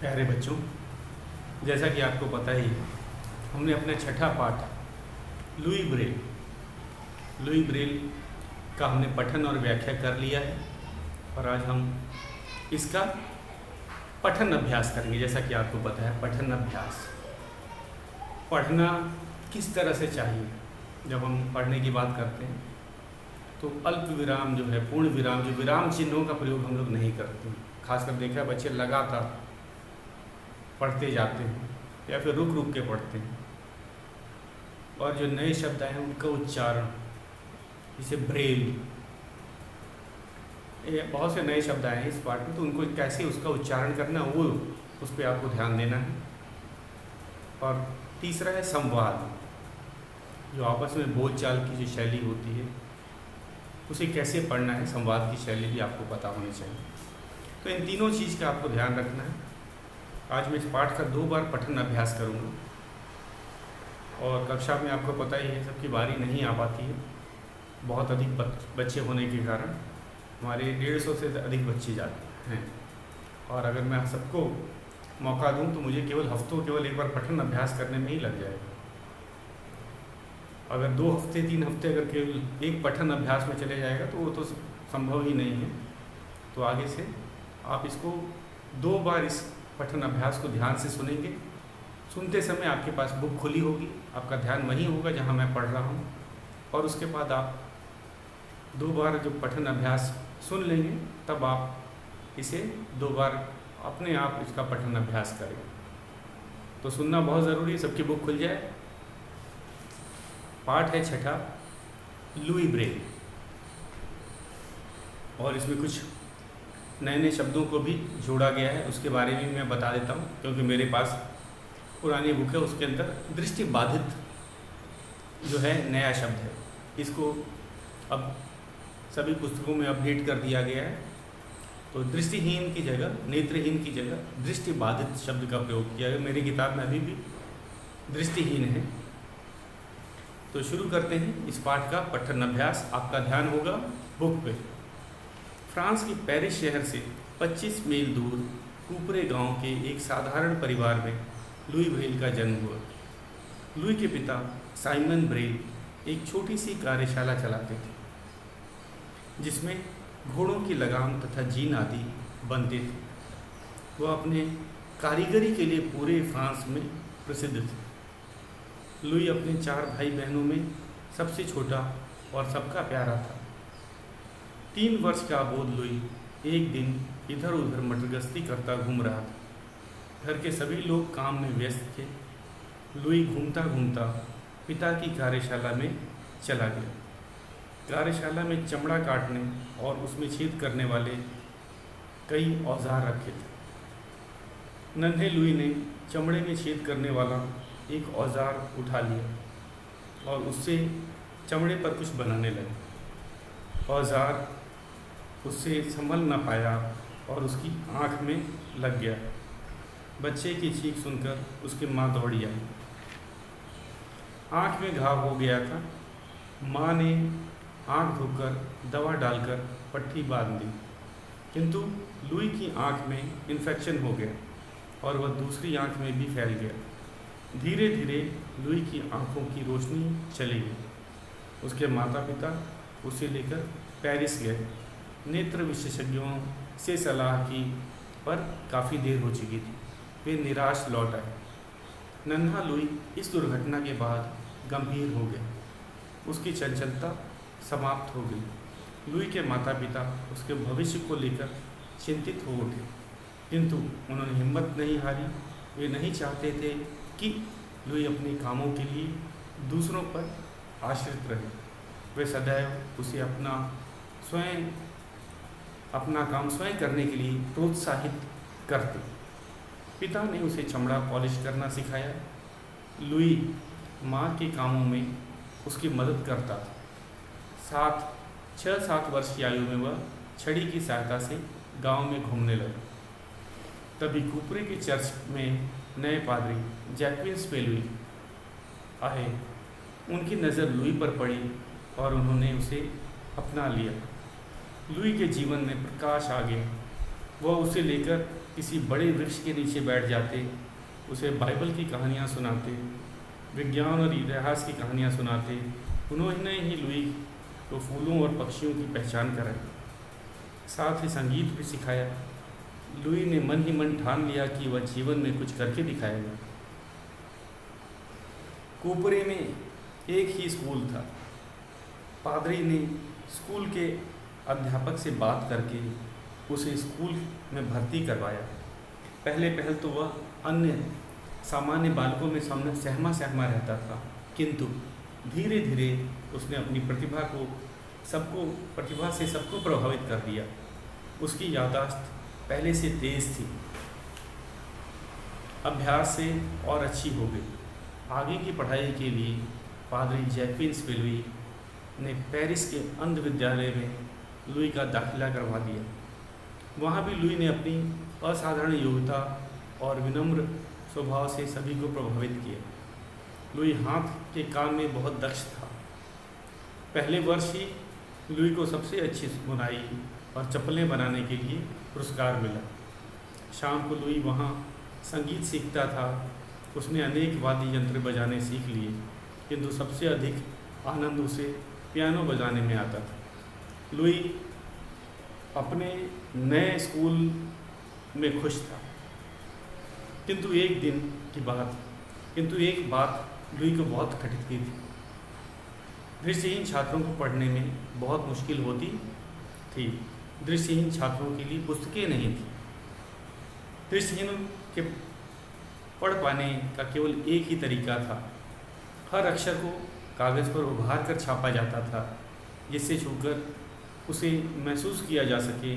प्यारे बच्चों, जैसा कि आपको पता ही है, हमने अपना छठा पाठ लुई ब्रेल का हमने पठन और व्याख्या कर लिया है और आज हम इसका पठन अभ्यास करेंगे। जैसा कि आपको पता है, पठन अभ्यास पढ़ना किस तरह से चाहिए। जब हम पढ़ने की बात करते हैं तो अल्प विराम जो है, पूर्ण विराम, जो विराम चिन्हों का प्रयोग हम लोग नहीं करते हैं। खासकर देखा बच्चे लगातार पढ़ते जाते हैं या फिर रुक रुक के पढ़ते हैं। और जो नए शब्द आए हैं उनका उच्चारण, जैसे ब्रेल, ये बहुत से नए शब्द आए हैं इस पाठ में, तो उनको कैसे उसका उच्चारण करना वो उस पर आपको ध्यान देना है। और तीसरा है संवाद, जो आपस में बोलचाल की जो शैली होती है उसे कैसे पढ़ना है, संवाद की शैली भी आपको पता होनी चाहिए। तो इन तीनों चीज़ का आपको ध्यान रखना है। आज मैं इस पाठ का 2 बार पठन अभ्यास करूँगा और कक्षा में आपको पता ही है सबकी बारी नहीं आ पाती है, बहुत अधिक बच्चे होने के कारण हमारे 150 से अधिक बच्चे जाते हैं। और अगर मैं सबको मौका दूं तो मुझे केवल एक बार पठन अभ्यास करने में ही लग जाएगा। अगर 2 हफ्ते 3 हफ्ते अगर केवल एक पठन अभ्यास में चले जाएगा तो वो तो संभव ही नहीं है। तो आगे से आप इसको 2 बार इस पठन अभ्यास को ध्यान से सुनेंगे। सुनते समय आपके पास बुक खुली होगी, आपका ध्यान वहीं होगा जहां मैं पढ़ रहा हूं, और उसके बाद आप 2 बार जो पठन अभ्यास सुन लेंगे तब आप इसे 2 बार अपने आप इसका पठन अभ्यास करें। तो सुनना बहुत ज़रूरी है, सबकी बुक खुल जाए। पाठ है छठा, लुई ब्रेल, और इसमें कुछ नए नए शब्दों को भी जोड़ा गया है, उसके बारे में मैं बता देता हूँ, क्योंकि मेरे पास पुरानी बुक है, उसके अंदर दृष्टिबाधित जो है नया शब्द है। इसको अब सभी पुस्तकों में अपडेट कर दिया गया है। तो दृष्टिहीन की जगह, नेत्रहीन की जगह दृष्टिबाधित शब्द का प्रयोग किया गया। मेरी किताब में अभी भी दृष्टिहीन है। तो शुरू करते हैं इस पाठ का पठन अभ्यास। आपका ध्यान होगा बुक पे। फ्रांस के पेरिस शहर से 25 मील दूर कूपरे गांव के एक साधारण परिवार में लुई ब्रेल का जन्म हुआ। लुई के पिता साइमन ब्रेल एक छोटी सी कार्यशाला चलाते थे जिसमें घोड़ों की लगाम तथा जीन आदि बनते थे। वह अपने कारीगरी के लिए पूरे फ्रांस में प्रसिद्ध थे। लुई अपने 4 भाई बहनों में सबसे छोटा और सबका प्यारा था। 3 वर्ष का अबोध लुई एक दिन इधर उधर मटरगश्ती करता घूम रहा था। घर के सभी लोग काम में व्यस्त थे। लुई घूमता घूमता पिता की कार्यशाला में चला गया। कार्यशाला में चमड़ा काटने और उसमें छेद करने वाले कई औजार रखे थे। नन्हे लुई ने चमड़े में छेद करने वाला एक औजार उठा लिया और उससे चमड़े पर कुछ बनाने लगा। औजार उससे संभल न पाया और उसकी आँख में लग गया। बच्चे की चीख सुनकर उसकी माँ दौड़ी आई। आँख में घाव हो गया था। माँ ने आँख धोकर दवा डालकर पट्टी बांध दी, किंतु लुई की आँख में इन्फेक्शन हो गया और वह दूसरी आँख में भी फैल गया। धीरे धीरे लुई की आँखों की रोशनी चली गई। उसके माता पिता उसे लेकर पेरिस गए। नेत्र विशेषज्ञों से सलाह की, पर काफ़ी देर हो चुकी थी। वे निराश लौट आए। नन्हा लुई इस दुर्घटना के बाद गंभीर हो गया। उसकी चंचलता समाप्त हो गई। लुई के माता पिता उसके भविष्य को लेकर चिंतित हो उठे, किंतु उन्होंने हिम्मत नहीं हारी। वे नहीं चाहते थे कि लुई अपने कामों के लिए दूसरों पर आश्रित रहे। वे सदैव उसे अपना काम स्वयं करने के लिए प्रोत्साहित करते। पिता ने उसे चमड़ा पॉलिश करना सिखाया। लुई माँ के कामों में उसकी मदद करता था। 6-7 वर्ष की आयु में वह छड़ी की सहायता से गांव में घूमने लगा। तभी कूपरे के चर्च में नए पादरी जैक्विन स्पेलुई आए। उनकी नज़र लुई पर पड़ी और उन्होंने उसे अपना लिया। लुई के जीवन में प्रकाश आ गया। वह उसे लेकर किसी बड़े वृक्ष के नीचे बैठ जाते, उसे बाइबल की कहानियाँ सुनाते, विज्ञान और इतिहास की कहानियाँ सुनाते। उन्होंने ही लुई को फूलों और पक्षियों की पहचान कराई, साथ ही संगीत भी सिखाया। लुई ने मन ही मन ठान लिया कि वह जीवन में कुछ करके दिखाएगा। कोपरे में एक ही स्कूल था। पादरी ने स्कूल के अध्यापक से बात करके उसे स्कूल में भर्ती करवाया। पहल तो वह अन्य सामान्य बालकों में सहमा रहता था, किंतु धीरे धीरे उसने अपनी प्रतिभा से सबको प्रभावित कर दिया। उसकी याददाश्त पहले से तेज थी, अभ्यास से और अच्छी हो गई। आगे की पढ़ाई के लिए पादरी जैक्विन स्पिलवी ने पेरिस के अंध विद्यालय में लुई का दाखिला करवा दिया। वहाँ भी लुई ने अपनी असाधारण योग्यता और विनम्र स्वभाव से सभी को प्रभावित किया। लुई हाथ के काम में बहुत दक्ष था। पहले वर्ष ही लुई को सबसे अच्छी बुनाई और चप्पलें बनाने के लिए पुरस्कार मिला। शाम को लुई वहाँ संगीत सीखता था। उसने अनेक वाद्य यंत्र बजाने सीख लिए, किंतु सबसे अधिक आनंद उसे पियानो बजाने में आता था। लुई अपने नए स्कूल में खुश था, किंतु एक बात लुई को बहुत खटकती थी। दृष्टिहीन छात्रों को पढ़ने में बहुत मुश्किल होती थी। दृष्टिहीन छात्रों के लिए पुस्तकें नहीं थी। दृष्टिहीन के पढ़ पाने का केवल एक ही तरीका था। हर अक्षर को कागज़ पर उभार कर छापा जाता था, जिससे छूकर उसे महसूस किया जा सके,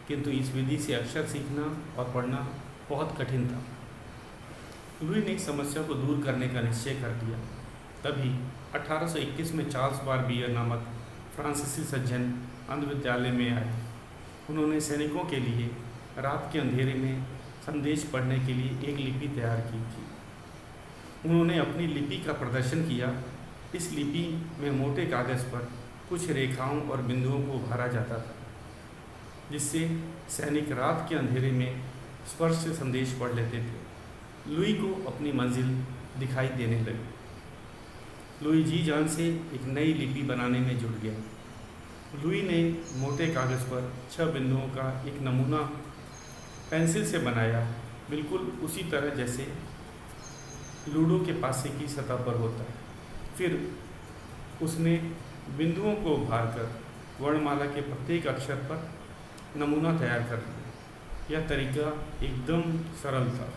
किंतु इस विधि से अक्षर सीखना और पढ़ना बहुत कठिन था। लुई ने इस समस्या को दूर करने का निश्चय कर लिया। तभी 1821 में चार्ल्स बारबियर नामक फ्रांसीसी सज्जन अंध विद्यालय में आए। उन्होंने सैनिकों के लिए रात के अंधेरे में संदेश पढ़ने के लिए एक लिपि तैयार की थी। उन्होंने अपनी लिपि का प्रदर्शन किया। इस लिपि में मोटे कागज़ पर कुछ रेखाओं और बिंदुओं को उभारा जाता था, जिससे सैनिक रात के अंधेरे में स्पर्श से संदेश पढ़ लेते थे। लुई को अपनी मंजिल दिखाई देने लगी। लुई जी जान से एक नई लिपि बनाने में जुट गया। लुई ने मोटे कागज़ पर 6 बिंदुओं का एक नमूना पेंसिल से बनाया, बिल्कुल उसी तरह जैसे लूडो के पासे की सतह पर होता है। फिर उसने बिंदुओं को उभारकर वर्णमाला के प्रत्येक अक्षर पर नमूना तैयार कर लिया। यह तरीका एकदम सरल था।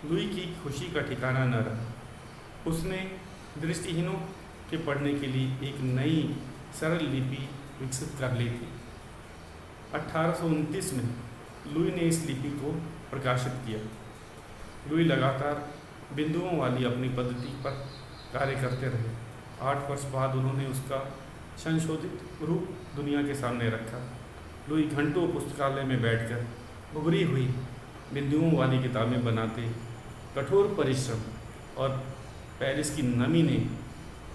लुई की खुशी का ठिकाना न रहा। उसने दृष्टिहीनों के पढ़ने के लिए एक नई सरल लिपि विकसित कर ली थी। 1829 में लुई ने इस लिपि को प्रकाशित किया। लुई लगातार बिंदुओं वाली अपनी पद्धति पर कार्य करते रहे। 8 वर्ष बाद उन्होंने उसका संशोधित रूप दुनिया के सामने रखा। लुई घंटों पुस्तकालय में बैठकर उभरी हुई बिंदुओं वाली किताबें बनाते। कठोर परिश्रम और पेरिस की नमी ने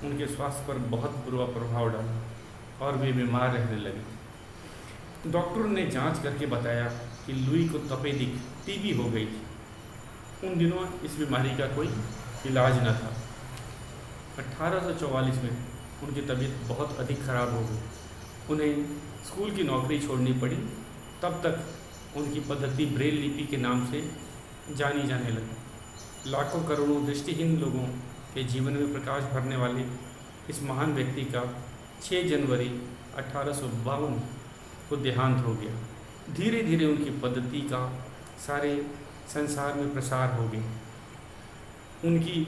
उनके स्वास्थ्य पर बहुत बुरा प्रभाव डाला और वे बीमार रहने लगे। डॉक्टरों ने जांच करके बताया कि लुई को तपेदिक टीबी हो गई थी। उन दिनों इस बीमारी का कोई इलाज न था। 1844 में उनकी तबीयत बहुत अधिक खराब हो गई। उन्हें स्कूल की नौकरी छोड़नी पड़ी। तब तक उनकी पद्धति ब्रेल लिपि के नाम से जानी जाने लगी। लाखों करोड़ों दृष्टिहीन लोगों के जीवन में प्रकाश भरने वाले इस महान व्यक्ति का 6 जनवरी 1852 को देहांत हो गया। धीरे धीरे उनकी पद्धति का सारे संसार में प्रसार हो गया। उनकी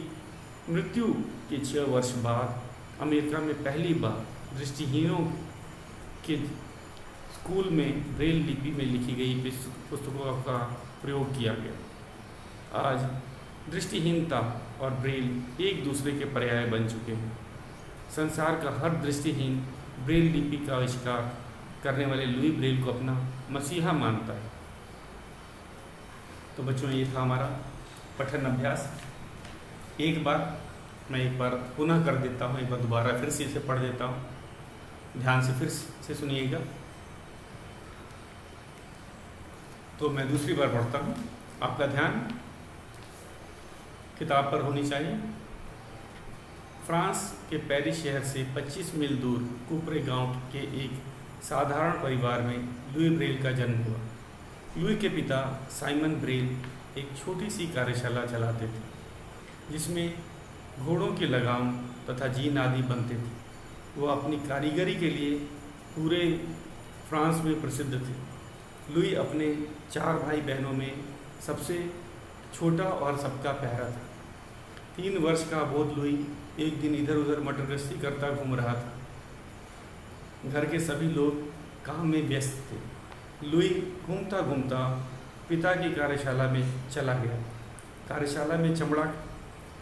मृत्यु के 6 वर्ष बाद अमेरिका में पहली बार दृष्टिहीनों के स्कूल में ब्रेल लिपि में लिखी गई पुस्तकों का प्रयोग किया गया। आज दृष्टिहीनता और ब्रेल एक दूसरे के पर्याय बन चुके हैं। संसार का हर दृष्टिहीन ब्रेल लिपि का आविष्कार करने वाले लुई ब्रेल को अपना मसीहा मानता है। तो बच्चों, ये था हमारा पठन अभ्यास। एक बार पुनः कर देता हूँ, एक बार दोबारा फिर से इसे पढ़ देता हूँ। ध्यान से फिर से सुनिएगा। तो मैं दूसरी बार पढ़ता हूँ। आपका ध्यान किताब पर होनी चाहिए। फ्रांस के पेरिस शहर से 25 मील दूर कुपरे गांव के एक साधारण परिवार में लुई ब्रेल का जन्म हुआ। लुई के पिता साइमन ब्रेल एक छोटी सी कार्यशाला चलाते थे जिसमें घोड़ों की लगाम तथा जीन आदि बनते थे। वह अपनी कारीगरी के लिए पूरे फ्रांस में प्रसिद्ध थे। लुई अपने 4 भाई बहनों में सबसे छोटा और सबका प्यारा था। 3 वर्ष का अबोध लुई एक दिन इधर उधर मटर गश्ती करता घूम रहा था। घर के सभी लोग काम में व्यस्त थे। लुई घूमता घूमता पिता की कार्यशाला में चला गया। कार्यशाला में चमड़ा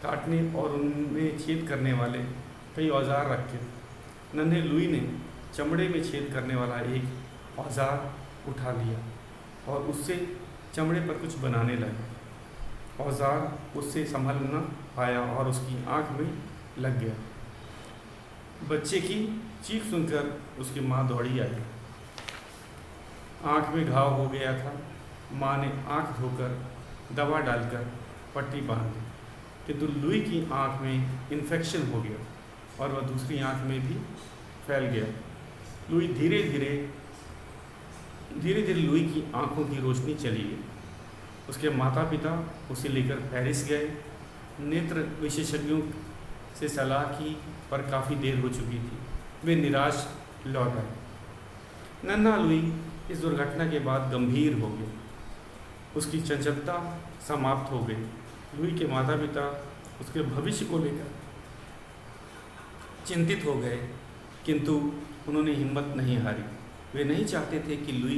काटने और उनमें छेद करने वाले कई औजार रखे थे। नन्हे लुई ने चमड़े में छेद करने वाला एक औजार उठा लिया और उससे चमड़े पर कुछ बनाने लगा। औजार उससे संभल न पाया और उसकी आंख में लग गया। बच्चे की चीख सुनकर उसकी माँ दौड़ी आई। आंख में घाव हो गया था। माँ ने आंख धोकर दवा डालकर पट्टी बांध दी, किंतु लुई की आंख में इन्फेक्शन हो गया और वह दूसरी आंख में भी फैल गया। लुई धीरे धीरे लुई की आंखों की रोशनी चली गई। उसके माता पिता उसे लेकर पेरिस गए। नेत्र विशेषज्ञों से सलाह की पर काफ़ी देर हो चुकी थी। वे निराश लौट आए। नन्हा लुई इस दुर्घटना के बाद गंभीर हो गया। उसकी चंचलता समाप्त हो गई। लुई के माता पिता उसके भविष्य को लेकर चिंतित हो गए, किंतु उन्होंने हिम्मत नहीं हारी। वे नहीं चाहते थे कि लुई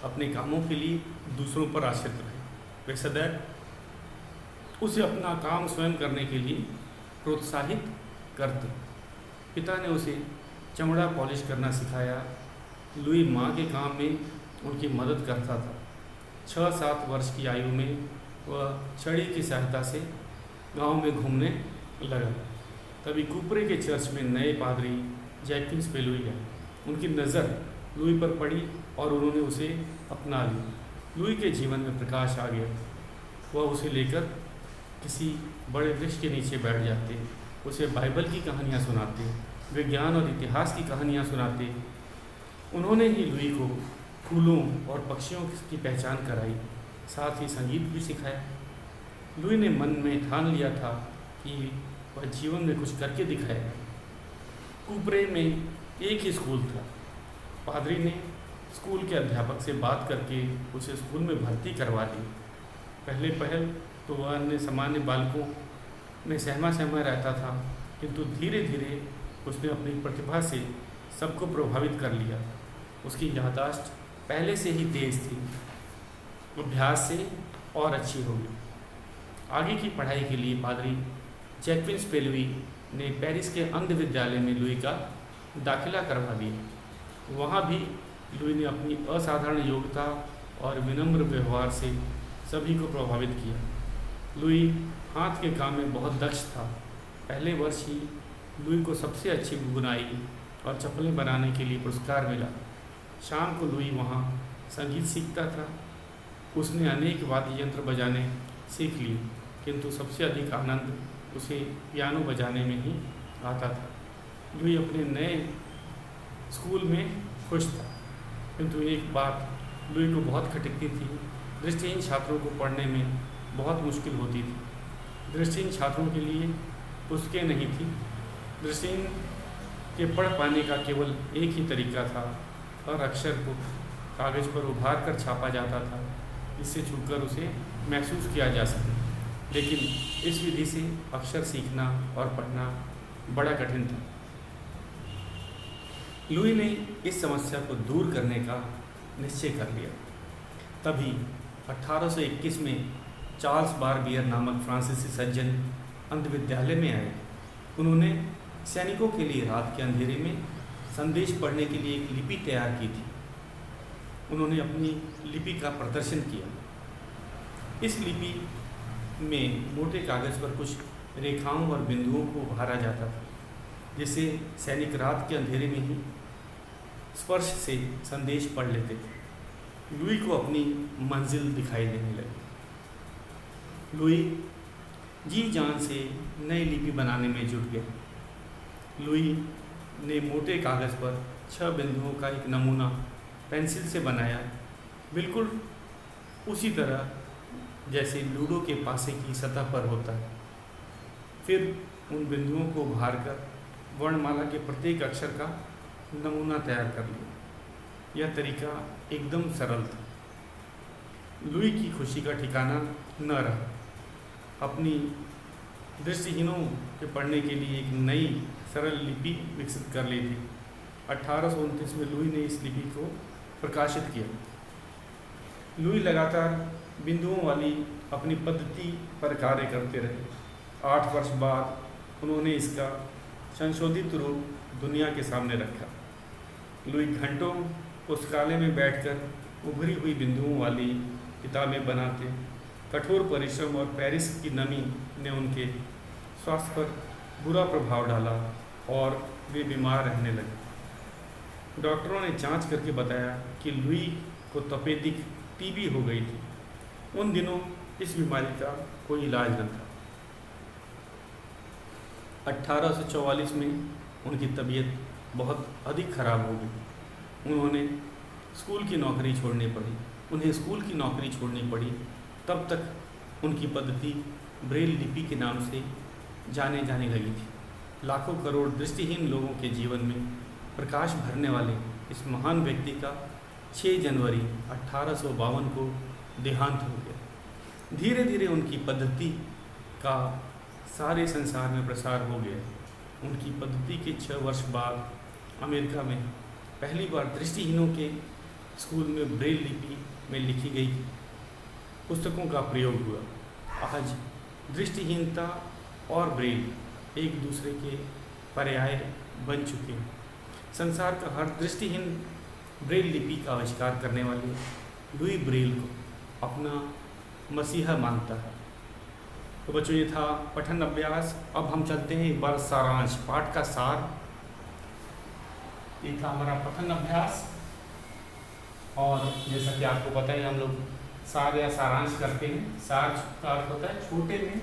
अपने कामों के लिए दूसरों पर आश्रित रहे। वे सदैव उसे अपना काम स्वयं करने के लिए प्रोत्साहित करते। पिता ने उसे चमड़ा पॉलिश करना सिखाया। लुई माँ के काम में उनकी मदद करता था। 6-7 वर्ष की आयु में वह छड़ी की सहायता से गांव में घूमने लगा। तभी कुपरे के चर्च में नए पादरी जैक्विन स्पेलुई आए। उनकी नज़र लुई पर पड़ी और उन्होंने उसे अपना लिया। लुई के जीवन में प्रकाश आ गया। वह उसे लेकर किसी बड़े वृक्ष के नीचे बैठ जाते, उसे बाइबल की कहानियाँ सुनाते, विज्ञान और इतिहास की कहानियाँ सुनाते। उन्होंने ही लुई को फूलों और पक्षियों की पहचान कराई, साथ ही संगीत भी सिखाया। लुई ने मन में ठान लिया था कि वह जीवन में कुछ करके दिखाएगा। कुपरे में एक ही स्कूल था। पादरी ने स्कूल के अध्यापक से बात करके उसे स्कूल में भर्ती करवा दी। पहले पहल तो वह अन्य सामान्य बालकों में सहमा रहता था, किंतु धीरे धीरे उसने अपनी प्रतिभा से सबको प्रभावित कर लिया। उसकी याददाश्त पहले से ही तेज थी, अभ्यास से और अच्छी हो गई। आगे की पढ़ाई के लिए पादरी जैक्विन स्पेलुई ने पेरिस के अंध विद्यालय में लुई का दाखिला करवा दिया। वहाँ भी लुई ने अपनी असाधारण योग्यता और विनम्र व्यवहार से सभी को प्रभावित किया। लुई हाथ के काम में बहुत दक्ष था। पहले वर्ष ही लुई को सबसे अच्छी बुनाई और चप्पलें बनाने के लिए पुरस्कार मिला। शाम को लुई वहाँ संगीत सीखता था। उसने अनेक वाद्य यंत्र बजाने सीख लिए, किंतु सबसे अधिक आनंद उसे पियानो बजाने में ही आता था। लुई अपने नए स्कूल में खुश था, किंतु एक बात लुई को बहुत खटकती थी। दृष्टिहीन छात्रों को पढ़ने में बहुत मुश्किल होती थी। दृष्टिहीन छात्रों के लिए पुस्तकें नहीं थी। दृष्टिहीन के पढ़ पाने का केवल एक ही तरीका था और अक्षर को कागज़ पर उभार कर छापा जाता था, जिससे छूकर उसे महसूस किया जा सके। लेकिन इस विधि से अक्षर सीखना और पढ़ना बड़ा कठिन था। लुई ने इस समस्या को दूर करने का निश्चय कर लिया। तभी 1821 में चार्ल्स बारबियर नामक फ्रांसीसी सज्जन अंध विद्यालय में आए। उन्होंने सैनिकों के लिए रात के अंधेरे में संदेश पढ़ने के लिए एक लिपि तैयार की थी। उन्होंने अपनी लिपि का प्रदर्शन किया। इस लिपि में मोटे कागज़ पर कुछ रेखाओं और बिंदुओं को उभारा जाता था, जिससे सैनिक रात के अंधेरे में ही स्पर्श से संदेश पढ़ लेते थे। लुई को अपनी मंजिल दिखाई देने लगी। लुई जी जान से नई लिपि बनाने में जुट गया। लुई ने मोटे कागज़ पर 6 बिंदुओं का एक नमूना पेंसिल से बनाया, बिल्कुल उसी तरह जैसे लूडो के पासे की सतह पर होता है। फिर उन बिंदुओं को उभारकर वर्णमाला के प्रत्येक अक्षर का नमूना तैयार कर लिया। यह तरीका एकदम सरल था। लुई की खुशी का ठिकाना न रहा। अपनी दृष्टिहीनों के पढ़ने के लिए एक नई सरल लिपि विकसित कर ली थी। 1829 में लुई ने इस लिपि को प्रकाशित किया। लुई लगातार बिंदुओं वाली अपनी पद्धति पर कार्य करते रहे। 8 वर्ष बाद उन्होंने इसका संशोधित रूप दुनिया के सामने रखा। लुई घंटों पुस्तकालय में बैठकर उभरी हुई बिंदुओं वाली किताबें बनाते। कठोर परिश्रम और पेरिस की नमी ने उनके स्वास्थ्य पर बुरा प्रभाव डाला और वे बीमार रहने लगे। डॉक्टरों ने जांच करके बताया कि लुई को तपेदिक टीबी हो गई थी। उन दिनों इस बीमारी का कोई इलाज न था। 1844 में उनकी तबीयत बहुत अधिक खराब हो गई। उन्हें स्कूल की नौकरी छोड़नी पड़ी। तब तक उनकी पद्धति ब्रेल लिपि के नाम से जाने जाने लगी थी। लाखों करोड़ दृष्टिहीन लोगों के जीवन में प्रकाश भरने वाले इस महान व्यक्ति का 6 जनवरी 1852 को देहांत हो गया। धीरे धीरे उनकी पद्धति का सारे संसार में प्रसार हो गया। उनकी पद्धति के 6 वर्ष बाद अमेरिका में पहली बार दृष्टिहीनों के स्कूल में ब्रेल लिपि में लिखी गई पुस्तकों का प्रयोग हुआ। आज दृष्टिहीनता और ब्रेल एक दूसरे के पर्याय बन चुके हैं। संसार का हर दृष्टिहीन ब्रेल लिपि का आविष्कार करने वाले लुई ब्रेल को अपना मसीहा मानता है। तो बच्चों, ये था पठन अभ्यास। अब हम चलते हैं एक बार सारांश, पाठ का सार। ये था हमारा पठन अभ्यास। और जैसा कि आपको पता है, हम लोग सार या सारांश करते हैं। सार का अर्थ होता है छोटे में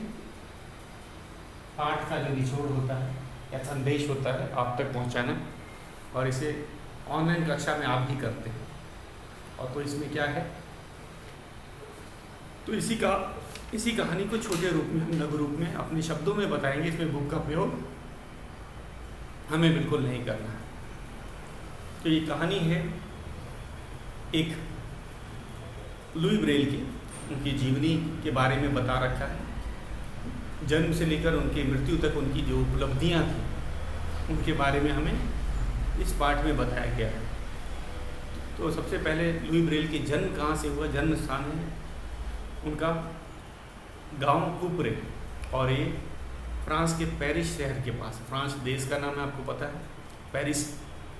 पाठ का जो निचोड़ होता है या संदेश होता है आप तक पहुंचाना। और इसे ऑनलाइन कक्षा में आप भी करते हैं। और तो इसमें क्या है, तो इसी कहानी को छोटे रूप में, हम लघु रूप में अपने शब्दों में बताएंगे। इसमें बुक का प्रयोग हमें बिल्कुल नहीं करना है। तो ये कहानी है एक लुई ब्रेल की, उनकी जीवनी के बारे में बता रखा है। जन्म से लेकर उनकी मृत्यु तक उनकी जो उपलब्धियां थी उनके बारे में हमें इस पाठ में बताया गया है। तो सबसे पहले लुई ब्रेल की जन्म कहाँ से हुआ, जन्म स्थान है उनका गांव कुप्रे, और ये फ्रांस के पेरिस शहर के पास। फ्रांस देश का नाम है, आपको पता है। पेरिस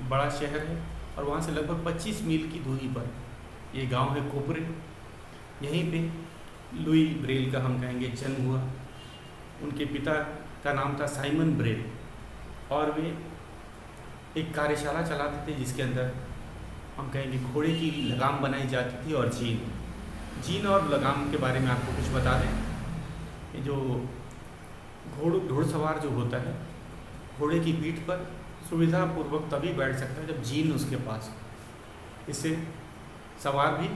बड़ा शहर है और वहाँ से लगभग 25 मील की दूरी पर ये गांव है कुप्रे। यहीं पे लुई ब्रेल का हम कहेंगे जन्म हुआ। उनके पिता का नाम था साइमन ब्रेल और वे एक कार्यशाला चलाते थे जिसके अंदर हम कहेंगे घोड़े की लगाम बनाई जाती थी और जीन और लगाम के बारे में आपको कुछ बता दें। ये जो घोड़सवार जो होता है, घोड़े की पीठ पर सुविधापूर्वक तभी बैठ सकता है जब जीन उसके पास हो। इससे सवार भी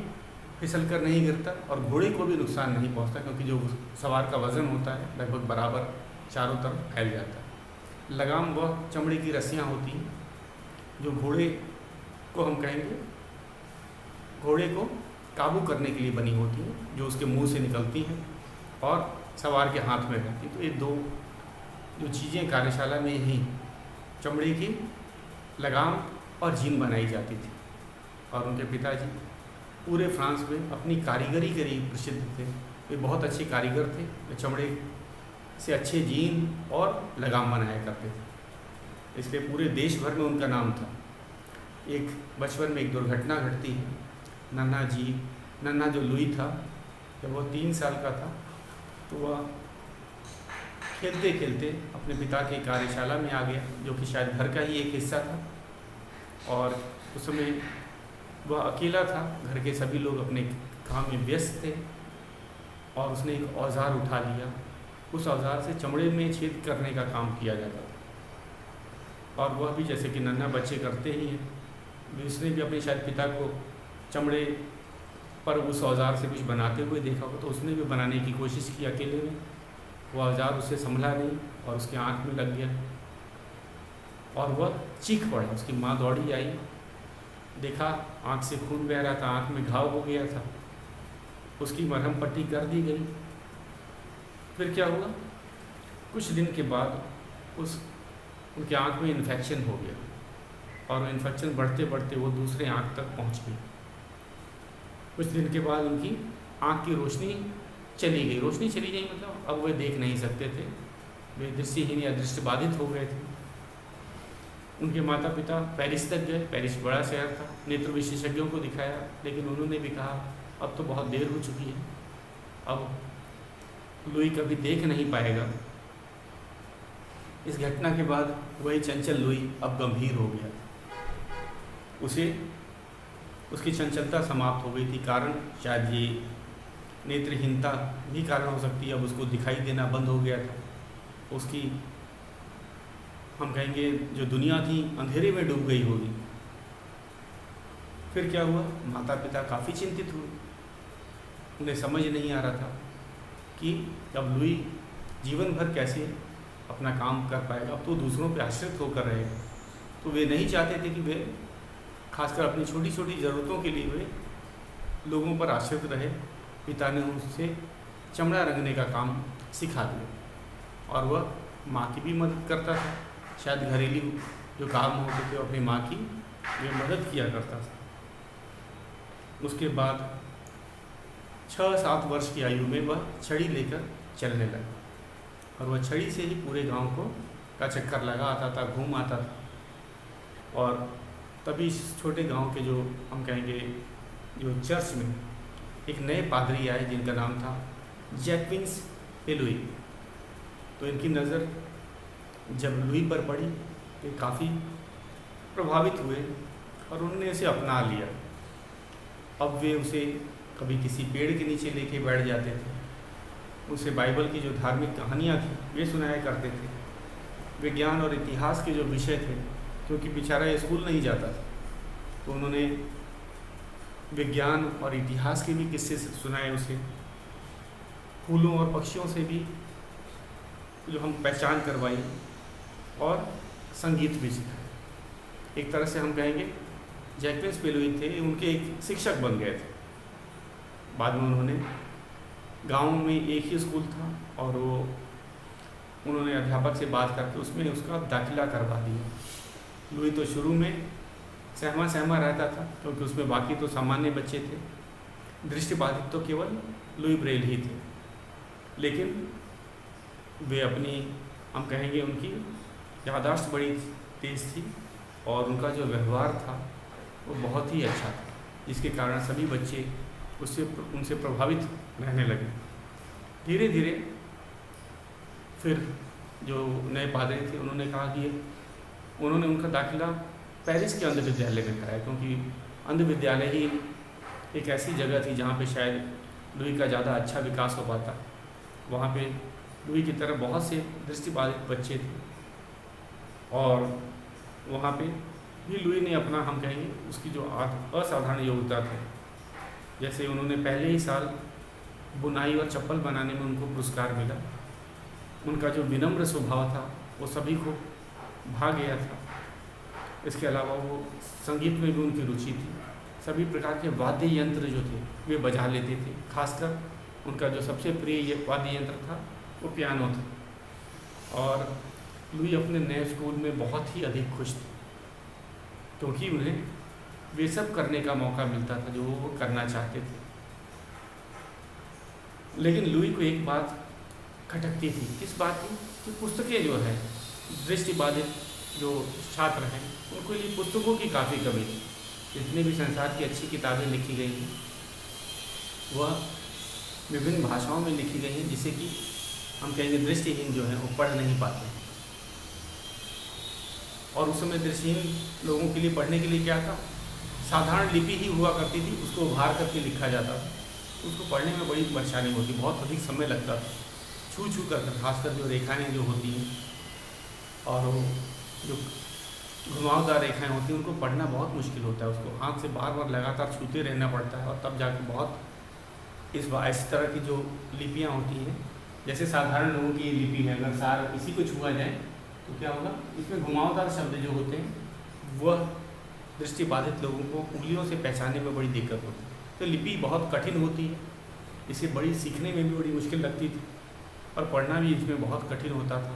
फिसल कर नहीं गिरता और घोड़े को भी नुकसान नहीं पहुंचता, क्योंकि जो सवार का वज़न होता है लगभग बराबर चारों तरफ फैल जाता है। लगाम वह चमड़े की रस्सियाँ होती हैं जो घोड़े को हम कहेंगे घोड़े को काबू करने के लिए बनी होती हैं, जो उसके मुंह से निकलती हैं और सवार के हाथ में रहती। तो ये दो जो चीज़ें कार्यशाला में ही चमड़े की लगाम और जीन बनाई जाती थी। और उनके पिताजी पूरे फ्रांस में अपनी कारीगरी के लिए प्रसिद्ध थे। वे बहुत अच्छे कारीगर थे। वे चमड़े से अच्छे जीन और लगाम बनाया करते थे, इसलिए पूरे देश भर में उनका नाम था। एक बचपन में एक दुर्घटना घटती है। नन्हा जो लुई था, जब वह 3 साल का था तो वह खेलते खेलते अपने पिता की कार्यशाला में आ गया, जो कि शायद घर का ही एक हिस्सा था। और उस समय वह अकेला था, घर के सभी लोग अपने काम में व्यस्त थे और उसने एक औजार उठा लिया। उस औजार से चमड़े में छेद करने का काम किया जाता था और वह भी जैसे कि नन्हा बच्चे करते ही हैं, उसने भी अपने शायद पिता को चमड़े पर उस औजार से कुछ बनाते हुए देखा हो, तो उसने भी बनाने की कोशिश की अकेले में। वह औजार उसे संभला नहीं और उसकी आँख में लग गया और वह चीख पड़ा। उसकी माँ दौड़ी आई, देखा आँख से खून बह रहा था, आँख में घाव हो गया था। उसकी मरहम पट्टी कर दी गई। फिर क्या हुआ, कुछ दिन के बाद उनके आँख में इन्फेक्शन हो गया और इन्फेक्शन बढ़ते बढ़ते वो दूसरे आँख तक पहुँच गई। कुछ दिन के बाद उनकी आँख की रोशनी चली गई। रोशनी चली गई मतलब अब वे देख नहीं सकते थे, वे दृष्टिहीन या दृष्टिबाधित हो गए थे। उनके माता पिता पेरिस तक गए। पेरिस बड़ा शहर था, नेत्र विशेषज्ञों को दिखाया, लेकिन उन्होंने भी कहा अब तो बहुत देर हो चुकी है, अब लुई कभी देख नहीं पाएगा। इस घटना के बाद वही चंचल लुई अब गंभीर हो गया। उसकी चंचलता समाप्त हो गई थी। कारण शायद ये नेत्रहीनता भी कारण हो सकती है। अब उसको दिखाई देना बंद हो गया था। उसकी हम कहेंगे जो दुनिया थी अंधेरे में डूब गई होगी। फिर क्या हुआ, माता पिता काफ़ी चिंतित हुए। उन्हें समझ नहीं आ रहा था कि अब लुई जीवन भर कैसे अपना काम कर पाएगा। अब तो दूसरों पे आश्रित होकर रहेगा। तो वे नहीं चाहते थे कि वे खासकर अपनी छोटी छोटी ज़रूरतों के लिए वे लोगों पर आश्रित रहे। पिता ने उससे चमड़ा रंगने का काम सिखा दिया और वह माँ की भी मदद करता था। शायद घरेलू जो काम होते थे अपनी माँ की वे मदद किया करता था। उसके बाद 6-7 वर्ष की आयु में वह छड़ी लेकर चलने लगा और वह छड़ी से ही पूरे गांव का चक्कर लगा आता था, घूम आता था। और तभी इस छोटे गांव के जो हम कहेंगे जो चर्च में एक नए पादरी आए जिनका नाम था जैक्विन्स लुई। तो इनकी नज़र जब लुई पर पड़ी तो काफ़ी प्रभावित हुए और उन्होंने इसे अपना लिया। अब वे उसे कभी किसी पेड़ के नीचे लेके बैठ जाते थे, उसे बाइबल की जो धार्मिक कहानियाँ थी वे सुनाया करते थे। विज्ञान और इतिहास के जो विषय थे, क्योंकि बेचारा स्कूल नहीं जाता था, तो उन्होंने विज्ञान और इतिहास के भी किस्से सुनाए उसे। फूलों और पक्षियों से भी जो हम पहचान करवाई और संगीत भी सिखाया। एक तरह से हम कहेंगे जैक्विन्स लुई थे, उनके एक शिक्षक बन गए थे। बाद में उन्होंने गांव में एक ही स्कूल था और उन्होंने अध्यापक से बात करके उसमें उसका दाखिला करवा दिया। लुई तो शुरू में सहमा रहता था क्योंकि उसमें बाकी तो सामान्य बच्चे थे, दृष्टिबाधित तो केवल लुई ब्रेल ही थे। लेकिन वे अपनी हम कहेंगे उनकी याददाश्त बड़ी तेज़ थी और उनका जो व्यवहार था वो बहुत ही अच्छा था, जिसके कारण सभी बच्चे उनसे प्रभावित रहने लगे। धीरे धीरे फिर जो नए पादरी थे उन्होंने कहा कि उन्होंने उनका दाखिला पेरिस के अंध विद्यालय में कराया, क्योंकि अंध विद्यालय ही एक ऐसी जगह थी जहाँ पे शायद लुई का ज़्यादा अच्छा विकास हो पाता। वहाँ पे लुई की तरह बहुत से दृष्टिबाधित बच्चे थे और वहाँ पे भी लुई ने अपना हम कहेंगे उसकी जो असाधारण योग्यता थी, जैसे उन्होंने पहले ही साल बुनाई और चप्पल बनाने में उनको पुरस्कार मिला। उनका जो विनम्र स्वभाव था वो सभी को भा गया था। इसके अलावा वो संगीत में भी उनकी रुचि थी। सभी प्रकार के वाद्य यंत्र जो थे वे बजा लेते थे। खासकर उनका जो सबसे प्रिय वाद्य यंत्र था वो पियानो था। और लुई अपने नए स्कूल में बहुत ही अधिक खुश थे, क्योंकि उन्हें वे सब करने का मौका मिलता था जो वो करना चाहते थे। लेकिन लुई को एक बात खटकती थी। किस बात की? कि पुस्तकें जो है दृष्टिबाधित जो छात्र हैं उनको लिए पुस्तकों की काफ़ी कमी थी। जितनी भी संसार की अच्छी किताबें लिखी गई हैं वह विभिन्न भाषाओं में लिखी गई हैं, जिसे कि हम कहेंगे दृष्टिहीन जो हैं वो पढ़ नहीं पाते हैं। और उस समय दृष्टिहीन लोगों के लिए पढ़ने के लिए क्या था? साधारण लिपि ही हुआ करती थी, उसको उभार करके लिखा जाता था। तो उसको पढ़ने में बड़ी परेशानी होती, बहुत अधिक समय लगता था, छू छू कर, खासकर जो रेखाएं जो होती हैं और वो जो घुमावदार रेखाएं होती हैं उनको पढ़ना बहुत मुश्किल होता है। उसको हाथ से बार बार लगातार छूते रहना पड़ता है और तब जाके बहुत इस तरह की जो लिपियाँ होती हैं, जैसे साधारण लोगों की ये लिपि है, अगर सार इसी को छुआ जाए तो क्या होगा, इसमें घुमावदार शब्द जो होते हैं वह दृष्टिबाधित लोगों को उंगलियों से पहचानने में बड़ी दिक्कत होती है। तो लिपि बहुत कठिन होती है, इसे बड़ी सीखने में भी बड़ी मुश्किल लगती थी और पढ़ना भी इसमें बहुत कठिन होता था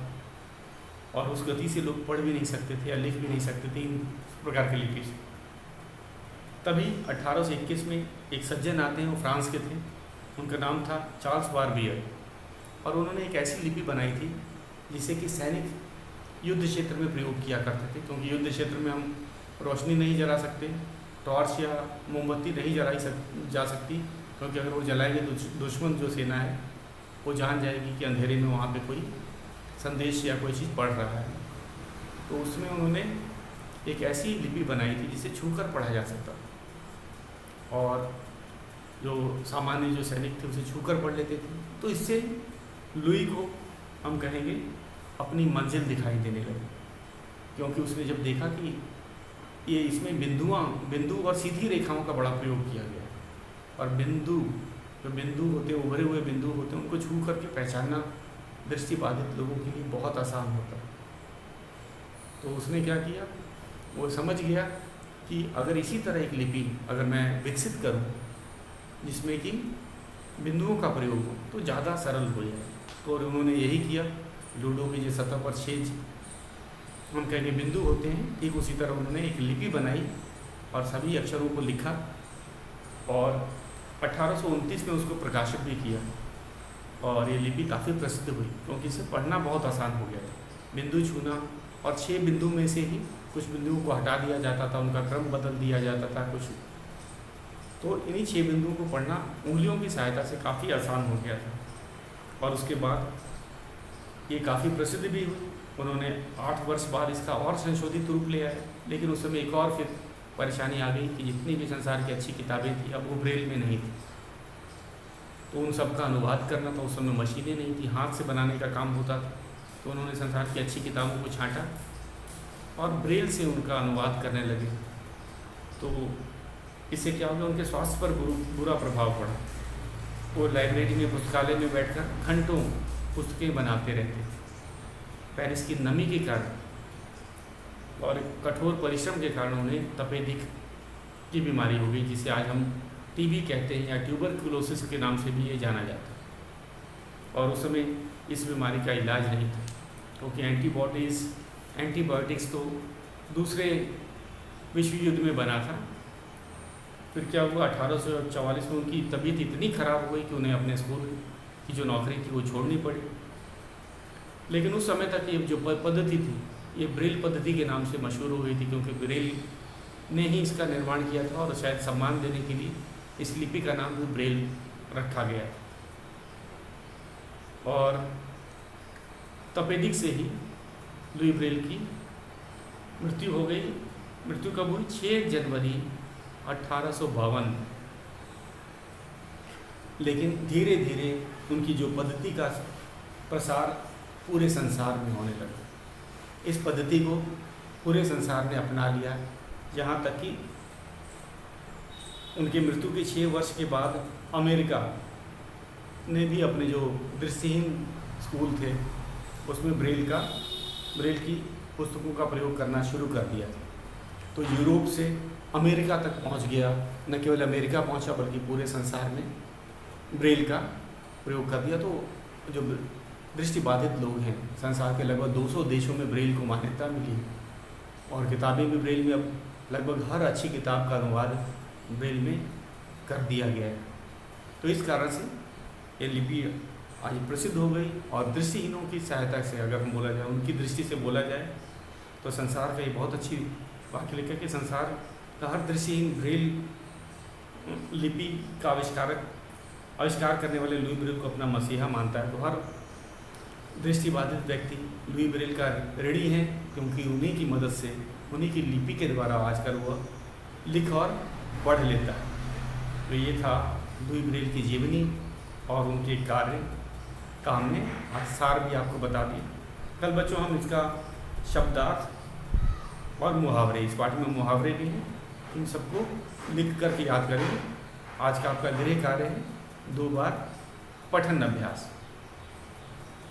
और उस गति से लोग पढ़ भी नहीं सकते थे या लिख भी नहीं सकते थे इन प्रकार की लिपि से। तभी 1821 में एक सज्जन आते हैं, वो फ्रांस के थे, उनका नाम था चार्ल्स बारबियर, और उन्होंने एक ऐसी लिपि बनाई थी जिसे कि सैनिक युद्ध क्षेत्र में प्रयोग किया करते थे, क्योंकि युद्ध क्षेत्र में हम रोशनी नहीं जला सकते, टॉर्च या मोमबत्ती नहीं जा सकती, क्योंकि अगर वो जलाएंगे तो दुश्मन जो सेना है वो जान जाएगी कि अंधेरे में वहाँ पे कोई संदेश या कोई चीज़ पढ़ रहा है। तो उसमें उन्होंने एक ऐसी लिपि बनाई थी जिसे छूकर पढ़ा जा सकता था और जो सामान्य जो सैनिक थे उसे छूकर पढ़ लेते थे। तो इससे लुई को हम कहेंगे अपनी मंजिल दिखाई देने लगी, क्योंकि उसने जब देखा कि ये इसमें बिंदु और सीधी रेखाओं का बड़ा प्रयोग किया गया और बिंदु होते, उभरे हुए बिंदु होते हैं, उनको छू करके पहचानना दृष्टिबाधित लोगों के लिए बहुत आसान होता है। तो उसने क्या किया, वो समझ गया कि अगर इसी तरह एक लिपि अगर मैं विकसित करूं जिसमें कि बिंदुओं का प्रयोग हो तो ज़्यादा सरल हो जाए। तो और उन्होंने यही किया। लूडो की जो सतह पर 6 हम कहेंगे बिंदु होते हैं, ठीक उसी तरह उन्होंने एक लिपि बनाई और सभी अक्षरों को लिखा और 1829 में उसको प्रकाशित भी किया और ये लिपि काफ़ी प्रसिद्ध हुई, क्योंकि इसे पढ़ना बहुत आसान हो गया था। बिंदु छूना और 6 बिंदु में से ही कुछ बिंदुओं को हटा दिया जाता था, उनका क्रम बदल दिया जाता था कुछ, तो इन्हीं 6 बिंदुओं को पढ़ना उंगलियों की सहायता से काफ़ी आसान हो गया था। और उसके बाद ये काफ़ी प्रसिद्ध भी हुई। उन्होंने 8 वर्ष बाद इसका और संशोधित रूप ले आए, लेकिन उस समय एक और फिर परेशानी आ गई कि जितनी भी संसार की अच्छी किताबें थी अब वो ब्रेल में नहीं थी, तो उन सब का अनुवाद करना था। उस समय मशीनें नहीं थी, हाथ से बनाने का काम होता था। तो उन्होंने संसार की अच्छी किताबों को छांटा और ब्रेल से उनका अनुवाद करने लगे। तो इससे क्या हो गया, उनके स्वास्थ्य पर बुरा प्रभाव पड़ा। वो लाइब्रेरी में, पुस्तकालय में बैठकर घंटों पुस्तकें बनाते रहते थे। पेरिस की नमी के कारण और कठोर परिश्रम के कारण उन्हें तपेदिक की बीमारी हो गई, जिसे आज हम टीबी कहते हैं या ट्यूबरक्लोसिस के नाम से भी ये जाना जाता है। और उस समय इस बीमारी का इलाज नहीं था, क्योंकि एंटीबायोटिक्स तो दूसरे विश्व युद्ध में बना था। फिर क्या हुआ, 1844 में उनकी तबीयत इतनी खराब हो गई कि उन्हें अपने स्कूल की जो नौकरी थी वो छोड़नी पड़ी। लेकिन उस समय तक ये जो पद्धति थी ये ब्रेल पद्धति के नाम से मशहूर हो गई थी, क्योंकि ब्रेल ने ही इसका निर्माण किया था और शायद सम्मान देने के लिए इस लिपि का नाम भी ब्रेल रखा गया। और तपेदिक से ही लुई ब्रेल की मृत्यु हो गई। मृत्यु कब हुई? 6 जनवरी 1852। लेकिन धीरे धीरे उनकी जो पद्धति का प्रसार पूरे संसार में होने लगा। इस पद्धति को पूरे संसार ने अपना लिया, यहाँ तक कि उनकी मृत्यु के 6 वर्ष के बाद अमेरिका ने भी अपने जो दृष्टिहीन स्कूल थे उसमें ब्रेल की पुस्तकों का प्रयोग करना शुरू कर दिया। तो यूरोप से अमेरिका तक पहुंच गया, न केवल अमेरिका पहुंचा बल्कि पूरे संसार में ब्रेल का प्रयोग कर दिया। तो जो दृष्टिबाधित लोग हैं, संसार के लगभग 200 देशों में ब्रेल को मान्यता मिली और किताबें भी ब्रेल में, अब लगभग हर अच्छी किताब का अनुवाद ब्रेल में कर दिया गया है। तो इस कारण से ये लिपि आज प्रसिद्ध हो गई और दृष्टिहीनों की सहायता से, अगर हम बोला जाए, उनकी दृष्टि से बोला जाए तो संसार का ये बहुत अच्छी वाक्य लिखा कि संसार का हर दृष्टिहीन ब्रेल लिपि का आविष्कार करने वाले लुई ब्रेल को अपना मसीहा मानता है। तो हर दृष्टिबाधित व्यक्ति लुई ब्रेल का ऋणी है, क्योंकि उन्हीं की मदद से, उन्हीं की लिपि के द्वारा आजकल वह लिख और पढ़ लेता है। तो ये था लुई ब्रेल की जीवनी और उनके कार्य का हमने आज सार भी आपको बता दिया। कल बच्चों हम इसका शब्दार्थ और मुहावरे, इस पाठ में मुहावरे भी हैं, इन सबको लिख कर के याद करेंगे। आज का आपका गृह कार्य है 2 बार पठन अभ्यास।